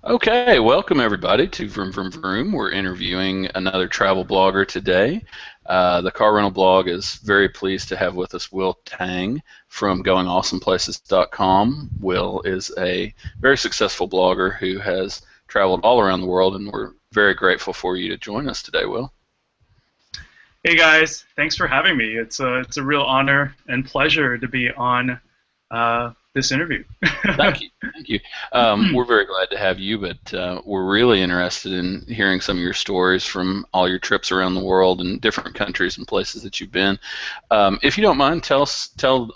Okay, welcome everybody to Vroom Vroom Vroom. We're interviewing another travel blogger today. The car rental blog is very pleased to have with us Will Tang from GoingAwesomePlaces.com. Will is a very successful blogger who has traveled all around the world, and we're very grateful for you to join us today, Will. Hey guys, thanks for having me. It's a real honor and pleasure to be on this interview. Thank you. Thank you. We're very glad to have you, but we're really interested in hearing some of your stories from all your trips around the world and different countries and places that you've been. If you don't mind, tell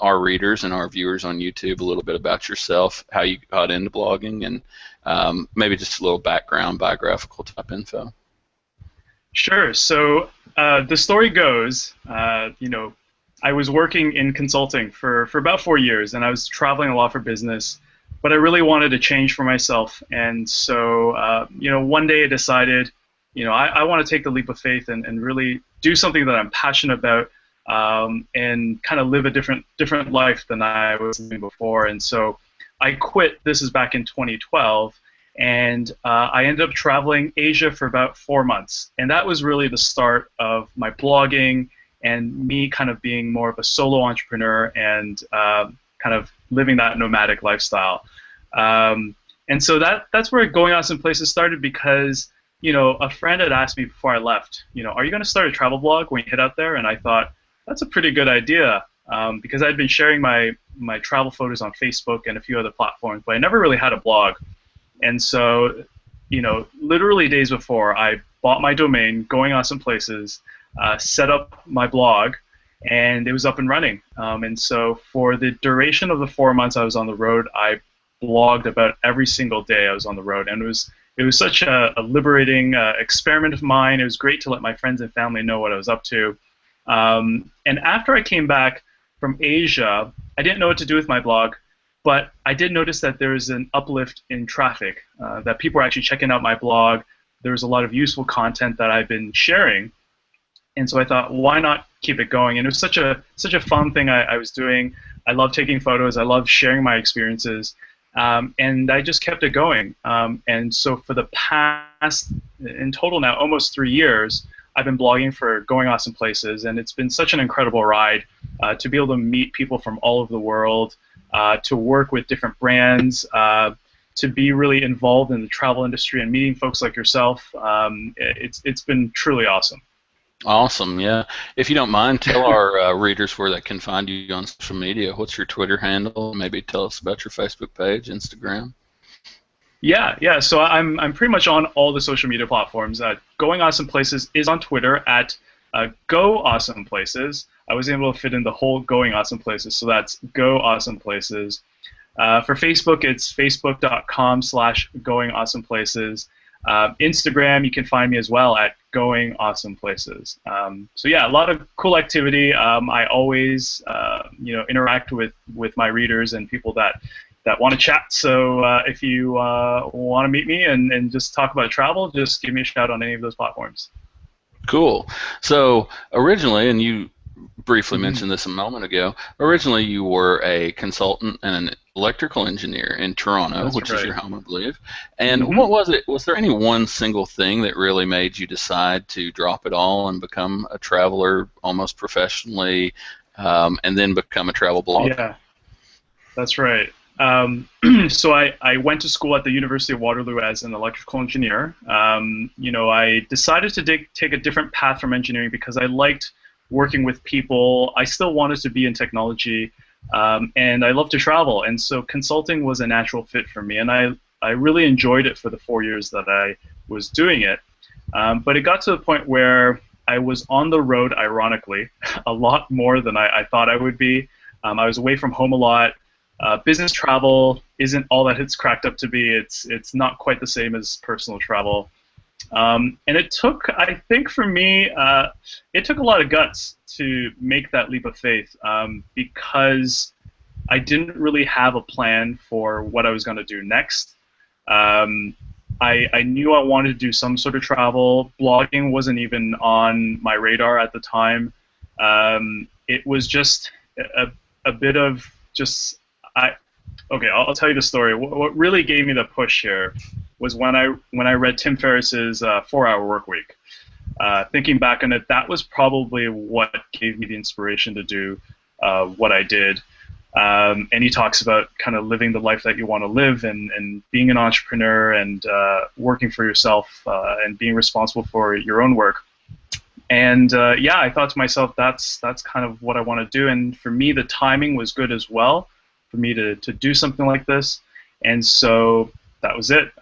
our readers and our viewers on YouTube a little bit about yourself, how you got into blogging, and maybe just a little background, biographical type info. Sure. So the story goes, I was working in consulting for about 4 years, and I was traveling a lot for business, but I really wanted to change for myself. And so, one day I decided, I want to take the leap of faith and really do something that I'm passionate about, and kind of live a different life than I was living before. And so I quit. This is back in 2012. And I ended up traveling Asia for about 4 months. And that was really the start of my blogging and me kind of being more of a solo entrepreneur and kind of living that nomadic lifestyle. And so that's where Going Awesome Places started because, a friend had asked me before I left, are you going to start a travel blog when you head out there? And I thought, that's a pretty good idea because I'd been sharing my travel photos on Facebook and a few other platforms, but I never really had a blog. And so, literally days before, I bought my domain, Going Awesome Places, set up my blog, and it was up and running. And so for the duration of the 4 months I was on the road, I blogged about every single day I was on the road. And it was such a liberating experiment of mine. It was great to let my friends and family know what I was up to. And after I came back from Asia, I didn't know what to do with my blog. But I did notice that there was an uplift in traffic, that people were actually checking out my blog. There was a lot of useful content that I've been sharing. And so I thought, why not keep it going? And it was such a fun thing I was doing. I love taking photos. I love sharing my experiences. And I just kept it going. And so for the past, in total now, almost 3 years, I've been blogging for Going Awesome Places. And it's been such an incredible ride to be able to meet people from all over the world, to work with different brands, to be really involved in the travel industry and meeting folks like yourself. It's been truly awesome. Awesome, yeah. If you don't mind, tell our readers where they can find you on social media. What's your Twitter handle? Maybe tell us about your Facebook page, Instagram. Yeah. So I'm pretty much on all the social media platforms. Going Awesome Places is on Twitter at Go Awesome Places. I was able to fit in the whole Going Awesome Places, so that's Go Awesome Places. For Facebook, it's facebook.com/Going Awesome Places. Instagram, you can find me as well at Going Awesome Places. So yeah, a lot of cool activity. I always, interact with my readers and people that want to chat. So if you want to meet me and just talk about travel, just give me a shout on any of those platforms. Cool. So originally, and you briefly mentioned this a moment ago, originally you were a consultant and an electrical engineer in Toronto, That's which is right. your home, I believe. And hmm what was it? Was there any one single thing that really made you decide to drop it all and become a traveler almost professionally, and then become a travel blogger? Yeah, that's right. So I went to school at the University of Waterloo as an electrical engineer. I decided to take a different path from engineering because I liked working with people. I still wanted to be in technology, and I love to travel. And so consulting was a natural fit for me, and I really enjoyed it for the 4 years that I was doing it. But it got to the point where I was on the road, ironically, a lot more than I thought I would be. I was away from home a lot. Business travel isn't all that it's cracked up to be. It's not quite the same as personal travel. And it took, I think for me, it took a lot of guts to make that leap of faith, because I didn't really have a plan for what I was going to do next. I knew I wanted to do some sort of travel. Blogging wasn't even on my radar at the time. It was just a bit of just, okay, I'll tell you the story. What really gave me the push here was when I read Tim Ferriss's 4-Hour Workweek. Thinking back on it, that was probably what gave me the inspiration to do what I did. And he talks about kind of living the life that you want to live, and being an entrepreneur, and working for yourself, and being responsible for your own work. And yeah, I thought to myself, that's kind of what I want to do. And for me, the timing was good as well for me to do something like this. And so that was it.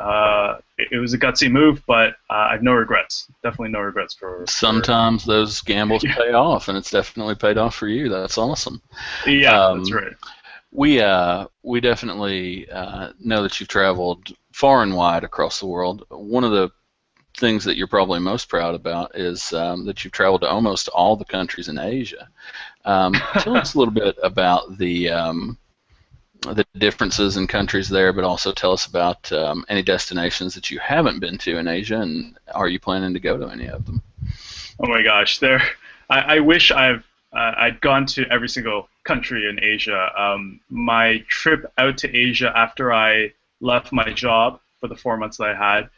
It was a gutsy move, but I have no regrets. Definitely no regrets Sometimes those gambles pay off, and it's definitely paid off for you. That's awesome. Yeah, that's right. We definitely know that you've traveled far and wide across the world. One of the things that you're probably most proud about is that you've traveled to almost all the countries in Asia. Tell us a little bit about the differences in countries there, but also tell us about any destinations that you haven't been to in Asia, and are you planning to go to any of them? Oh my gosh, I wish I'd gone to every single country in Asia. My trip out to Asia after I left my job for the 4 months that I had,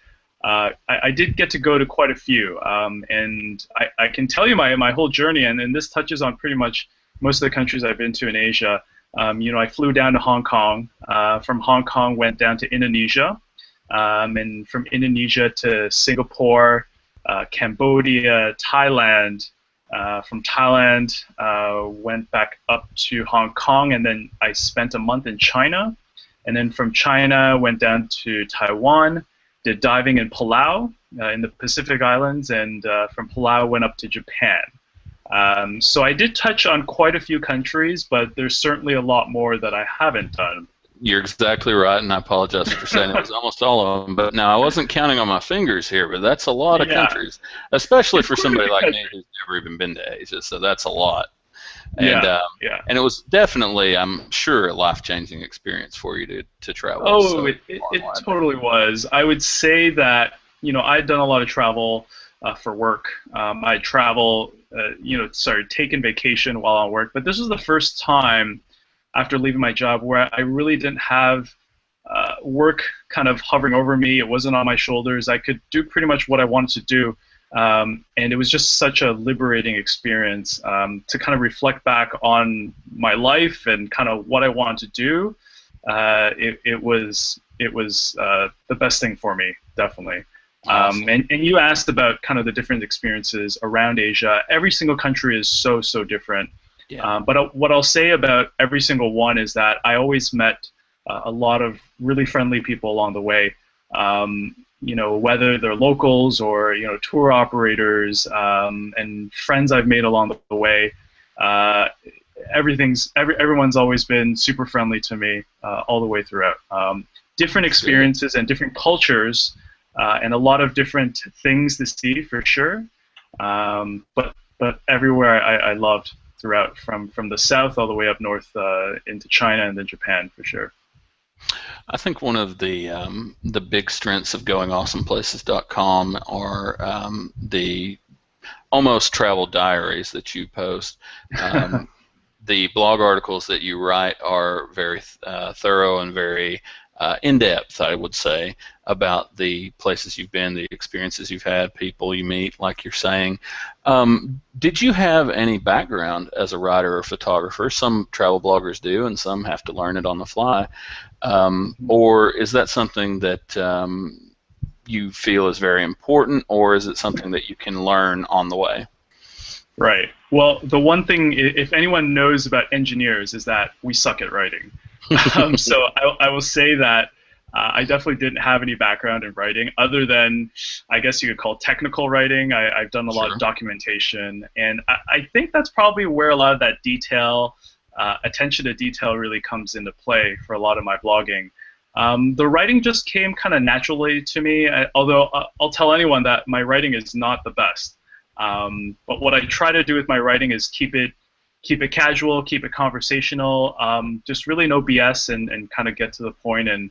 I did get to go to quite a few, and I can tell you my whole journey, and this touches on pretty much most of the countries I've been to in Asia. I flew down to Hong Kong. From Hong Kong, went down to Indonesia, and from Indonesia to Singapore, Cambodia, Thailand. From Thailand, went back up to Hong Kong, and then I spent a month in China. And then from China, went down to Taiwan, did diving in Palau, in the Pacific Islands, and from Palau went up to Japan. So I did touch on quite a few countries, but there's certainly a lot more that I haven't done. You're exactly right, and I apologize for saying it was almost all of them. But now I wasn't counting on my fingers here, but that's a lot of countries, especially for somebody like me who's never even been to Asia. So that's a lot. And and it was definitely, I'm sure, a life-changing experience for you to travel. Oh, so it totally was. I would say that I'd done a lot of travel for work. I travel, taking vacation while on work, but this was the first time after leaving my job where I really didn't have work kind of hovering over me. It wasn't on my shoulders. I could do pretty much what I wanted to do. And it was just such a liberating experience to kind of reflect back on my life and kind of what I wanted to do. It was the best thing for me, definitely. Awesome. And you asked about kind of the different experiences around Asia. Every single country is so different. Yeah. But what I'll say about every single one is that I always met a lot of really friendly people along the way. Whether they're locals or tour operators, and friends I've made along the way. Everyone's always been super friendly to me all the way throughout. Different experiences and different cultures, and a lot of different things to see for sure. But everywhere I loved throughout, from the south all the way up north into China and then Japan for sure. I think one of the big strengths of GoingAwesomePlaces.com are the almost travel diaries that you post. The blog articles that you write are very thorough and very in-depth, I would say, about the places you've been, the experiences you've had, people you meet, like you're saying. Did you have any background as a writer or photographer? Some travel bloggers do, and some have to learn it on the fly. Or is that something that you feel is very important, or is it something that you can learn on the way? Right. Well, the one thing, if anyone knows about engineers, is that we suck at writing. So I will say that I definitely didn't have any background in writing, other than, I guess you could call technical writing. I've done a lot of documentation, and I think that's probably where a lot of that detail, attention to detail, really comes into play for a lot of my blogging. The writing just came kind of naturally to me, although I'll tell anyone that my writing is not the best. But what I try to do with my writing is keep it casual, keep it conversational, just really no BS, and kind of get to the point, and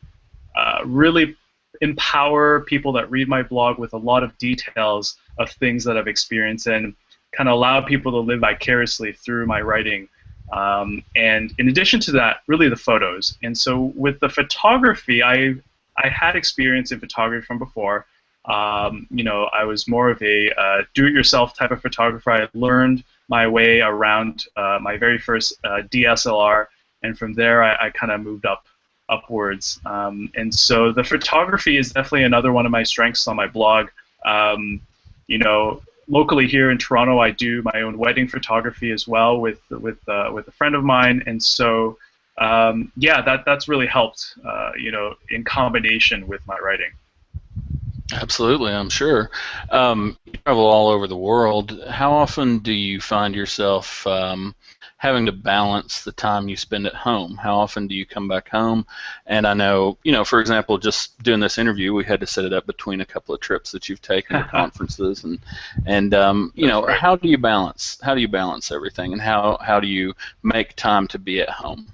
really empower people that read my blog with a lot of details of things that I've experienced, and kind of allow people to live vicariously through my writing. And in addition to that, really the photos. And so with the photography, I I had experience in photography from before. I was more of a do-it-yourself type of photographer. I learned my way around my very first DSLR, and from there I kind of moved upwards. And so the photography is definitely another one of my strengths on my blog. Um, Locally here in Toronto, I do my own wedding photography as well with a friend of mine, and so yeah, that's really helped, in combination with my writing. Absolutely, I'm sure. You travel all over the world. How often do you find yourself having to balance the time you spend at home? How often do you come back home? And I know, for example, just doing this interview, we had to set it up between a couple of trips that you've taken to conferences, and Right. how do you balance? How do you balance everything, and how do you make time to be at home?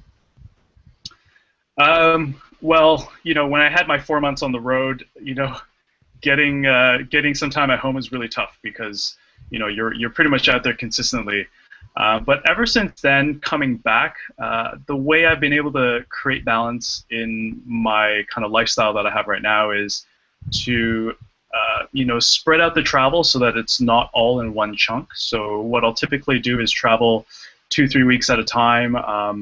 Well, when I had my 4 months on the road, getting some time at home is really tough because you're pretty much out there consistently. But ever since then, coming back, the way I've been able to create balance in my kind of lifestyle that I have right now is to spread out the travel so that it's not all in one chunk. So what I'll typically do is travel 2, 3 weeks at a time.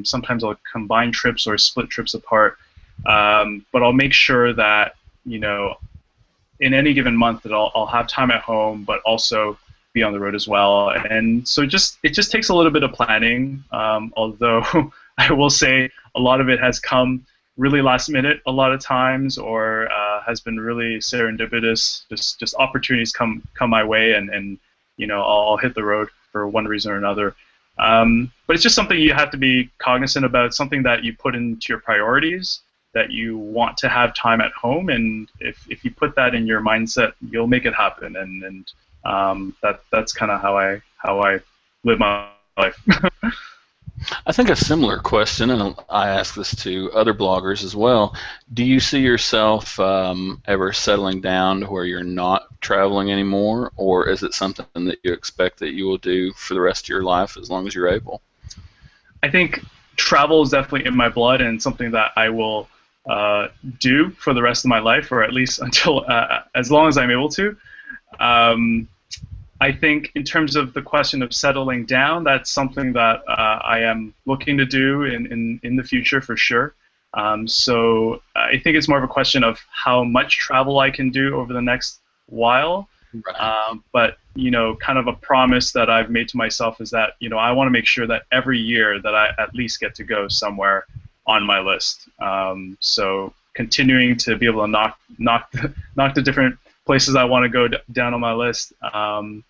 Sometimes I'll combine trips or split trips apart. But I'll make sure that in any given month that I'll have time at home, but also be on the road as well. And so it just takes a little bit of planning. Although I will say a lot of it has come really last minute a lot of times, or has been really serendipitous. Just opportunities come my way, and I'll hit the road for one reason or another. But it's just something you have to be cognizant about. Something that you put into your priorities, that you want to have time at home, and if you put that in your mindset, you'll make it happen. And that's kind of how I live my life. I think a similar question, and I ask this to other bloggers as well. Do you see yourself ever settling down to where you're not traveling anymore, or is it something that you expect that you will do for the rest of your life as long as you're able? I think travel is definitely in my blood and something that I will do for the rest of my life, or at least until as long as I'm able to. Um, I think in terms of the question of settling down, that's something that I am looking to do in the future for sure. So I think it's more of a question of how much travel I can do over the next while. Right. But kind of a promise that I've made to myself is that I want to make sure that every year that I at least get to go somewhere on my list. So continuing to be able to knock the different places I want to go down on my list, but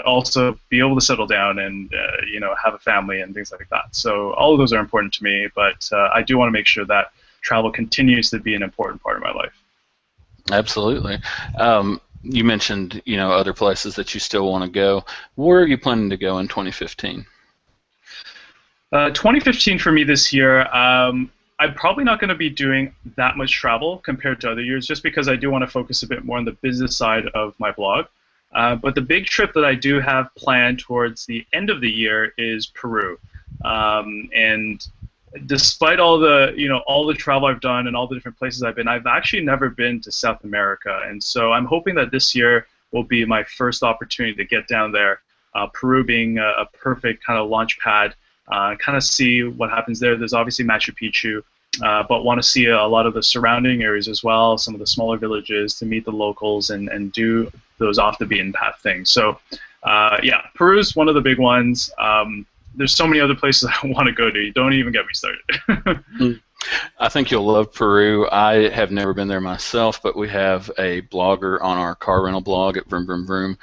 also be able to settle down and have a family and things like that. So all of those are important to me, but I do want to make sure that travel continues to be an important part of my life. Absolutely. You mentioned other places that you still want to go. Where are you planning to go in 2015? 2015 for me this year, I'm probably not going to be doing that much travel compared to other years, just because I do want to focus a bit more on the business side of my blog. But the big trip that I do have planned towards the end of the year is Peru. And despite all the travel I've done and all the different places I've been, I've actually never been to South America. And so I'm hoping that this year will be my first opportunity to get down there. Peru being a perfect kind of launch pad. Kind of see what happens there. There's obviously Machu Picchu, but want to see a lot of the surrounding areas as well, some of the smaller villages, to meet the locals and do those off the beaten path things. So yeah, Peru's one of the big ones. There's so many other places I want to go to. Don't even get me started. I think you'll love Peru. I have never been there myself, but we have a blogger on our car rental blog at VroomVroomVroom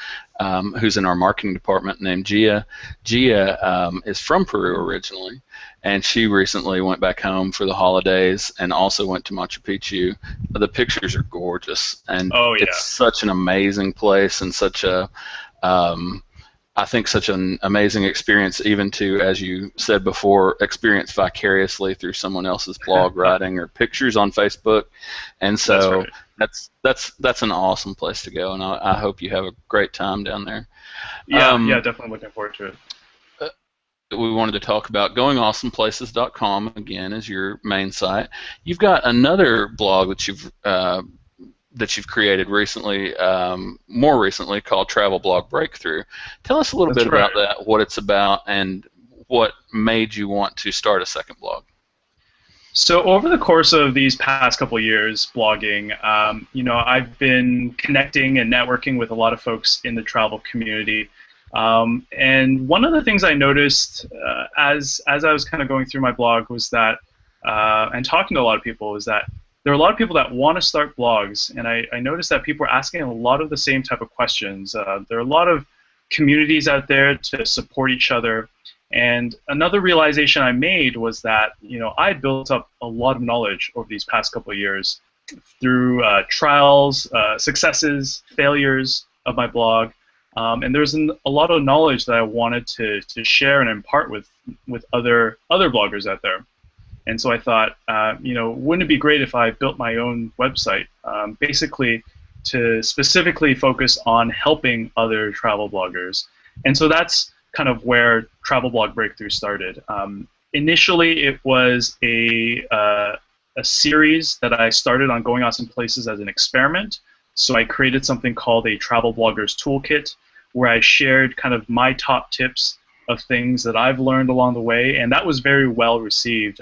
who's in our marketing department named Gia. Gia is from Peru originally, and she recently went back home for the holidays and also went to Machu Picchu. The pictures are gorgeous, and Oh yeah. it's such an amazing place and such a I think such an amazing experience, even to, as you said before, experience vicariously through someone else's blog writing or pictures on Facebook. And so that's an awesome place to go, and I hope you have a great time down there. Yeah, yeah, definitely looking forward to it. that we wanted to talk about. GoingAwesomePlaces.com again is your main site. You've got another blog that you've created recently, more recently, called Travel Blog Breakthrough. Tell us a little That's bit right. about that, what it's about, and what made you want to start a second blog. So over the course of these past couple of years blogging, I've been connecting and networking with a lot of folks in the travel community. And one of the things I noticed as I was kind of going through my blog was that, and talking to a lot of people, is that there are a lot of people that want to start blogs, and I noticed that people are asking a lot of the same type of questions. There are a lot of communities out there to support each other. And another realization I made was that, I had built up a lot of knowledge over these past couple of years through trials, successes, failures of my blog. And there's a lot of knowledge that I wanted to share and impart with other bloggers out there. And so I thought, wouldn't it be great if I built my own website, basically to specifically focus on helping other travel bloggers. And so that's kind of where Travel Blog Breakthrough started. Initially, it was a series that I started on Going Awesome Places as an experiment. So I created something called a Travel Bloggers Toolkit, where I shared kind of my top tips of things that I've learned along the way, and that was very well received,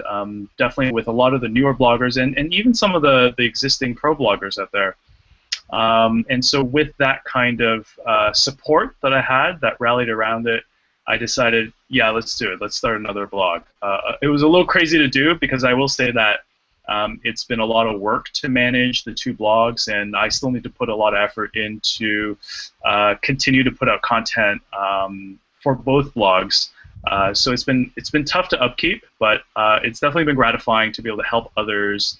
definitely with a lot of the newer bloggers and even some of the existing pro bloggers out there. And so with that kind of support that I had that rallied around it, I decided, yeah, let's do it. Let's start another blog. It was a little crazy to do because I will say that it's been a lot of work to manage the two blogs, and I still need to put a lot of effort into continue to put out content for both blogs. So it's been tough to upkeep, but it's definitely been gratifying to be able to help others,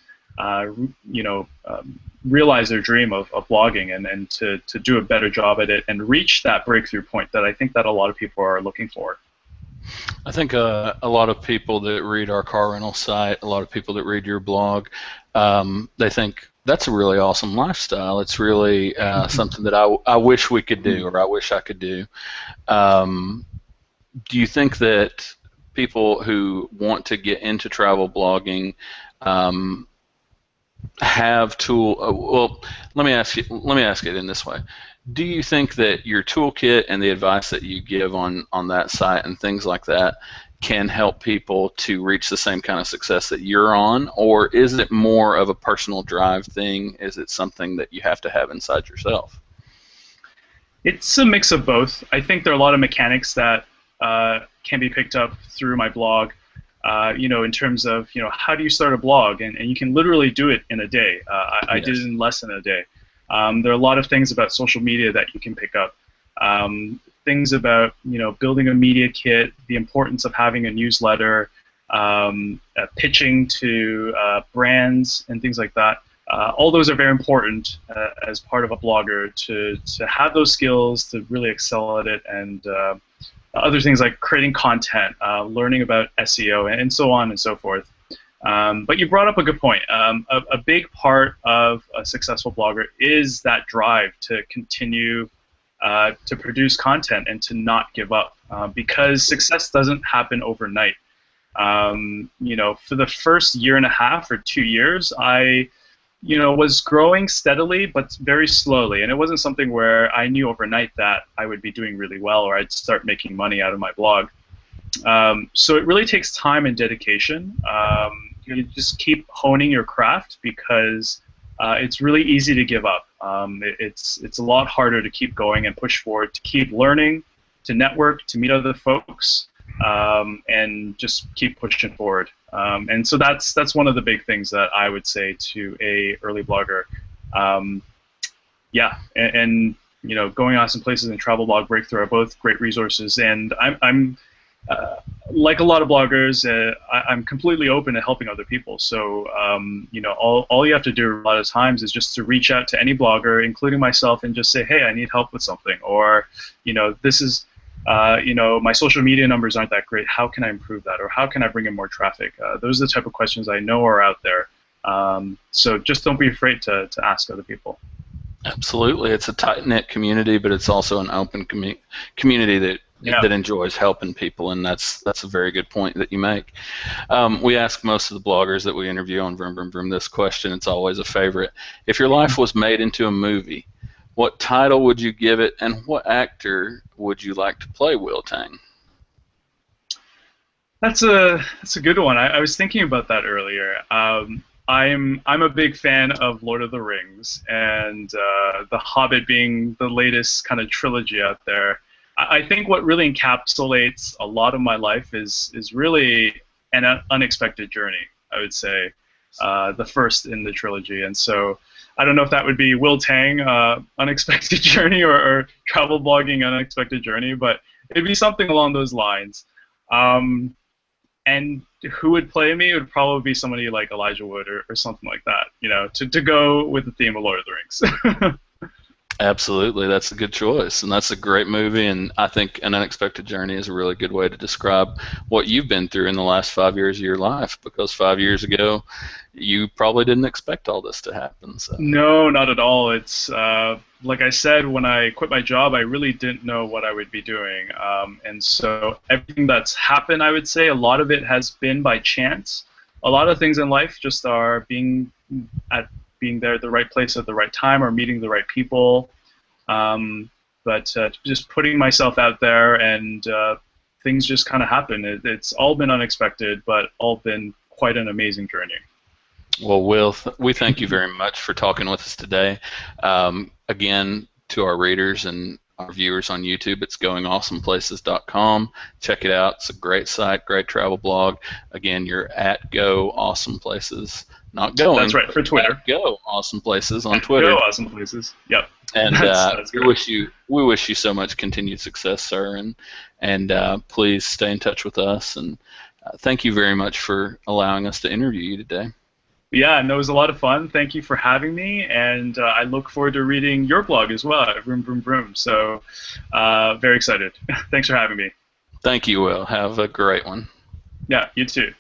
realize their dream of blogging and to do a better job at it and reach that breakthrough point that I think that a lot of people are looking for. I think a lot of people that read our car rental site, a lot of people that read your blog, they think that's a really awesome lifestyle. It's really something that I wish we could do, or I wish I could do. Do you think that people who want to get into travel blogging have well, let me ask it in this way. Do you think that your toolkit and the advice that you give on that site and things like that can help people to reach the same kind of success that you're on, or is it more of a personal drive thing? Is it something that you have to have inside yourself? It's a mix of both. I think there are a lot of mechanics that can be picked up through my blog. In terms of, how do you start a blog? And you can literally do it in a day. I did it in less than a day. There are a lot of things about social media that you can pick up. Things about, building a media kit, the importance of having a newsletter, pitching to brands and things like that. All those are very important as part of a blogger to have those skills, to really excel at it, and other things like creating content, learning about SEO, and so on and so forth. But you brought up a good point. A big part of a successful blogger is that drive to continue to produce content and to not give up, because success doesn't happen overnight. For the first year and a half or 2 years, I was growing steadily but very slowly, and it wasn't something where I knew overnight that I would be doing really well or I'd start making money out of my blog. So it really takes time and dedication. You just keep honing your craft, because it's really easy to give up. It's a lot harder to keep going and push forward, to keep learning, to network, to meet other folks, and just keep pushing forward. And so that's one of the big things that I would say to a early blogger. Going Awesome Places and Travel Blog Breakthrough are both great resources, and I'm like a lot of bloggers, I'm completely open to helping other people. So all you have to do a lot of times is just to reach out to any blogger, including myself, and just say, hey, I need help with something, or this is my social media numbers aren't that great. How can I improve that? Or how can I bring in more traffic? Those are the type of questions I know are out there. So just don't be afraid to ask other people. Absolutely. It's a tight-knit community, but it's also an open community that Yeah. that enjoys helping people, and that's a very good point that you make. We ask most of the bloggers that we interview on Vroom Vroom Vroom this question. It's always a favorite. If your life was made into a movie, what title would you give it, and what actor would you like to play Will Tang? That's a good one. I was thinking about that earlier. I'm a big fan of Lord of the Rings, and The Hobbit being the latest kind of trilogy out there. I think what really encapsulates a lot of my life is really an unexpected journey, I would say, the first in the trilogy. And so I don't know if that would be Will Tang, Unexpected Journey, or travel blogging Unexpected Journey, but it'd be something along those lines. And who would play me? It would probably be somebody like Elijah Wood or something like that, to go with the theme of Lord of the Rings. Absolutely, that's a good choice, and that's a great movie. And I think An Unexpected Journey is a really good way to describe what you've been through in the last 5 years of your life. Because 5 years ago, you probably didn't expect all this to happen. So. No, not at all. It's like I said, when I quit my job, I really didn't know what I would be doing, and so everything that's happened, I would say, a lot of it has been by chance. A lot of things in life just are being there at the right place at the right time, or meeting the right people. But just putting myself out there, and things just kind of happen. It's all been unexpected, but all been quite an amazing journey. Well, Will, we thank you very much for talking with us today. Again, to our readers and our viewers on YouTube, it's goingawesomeplaces.com. Check it out. It's a great site, great travel blog. Again, you're at Go Awesome Places. Not going. That's right, for Twitter. Go Awesome Places on Twitter. Go Awesome Places. Yep. And we wish you so much continued success, sir. And please stay in touch with us. And thank you very much for allowing us to interview you today. Yeah, no, it was a lot of fun. Thank you for having me, and I look forward to reading your blog as well at Vroom Vroom Vroom. So, very excited. Thanks for having me. Thank you, Will. Have a great one. Yeah, you too.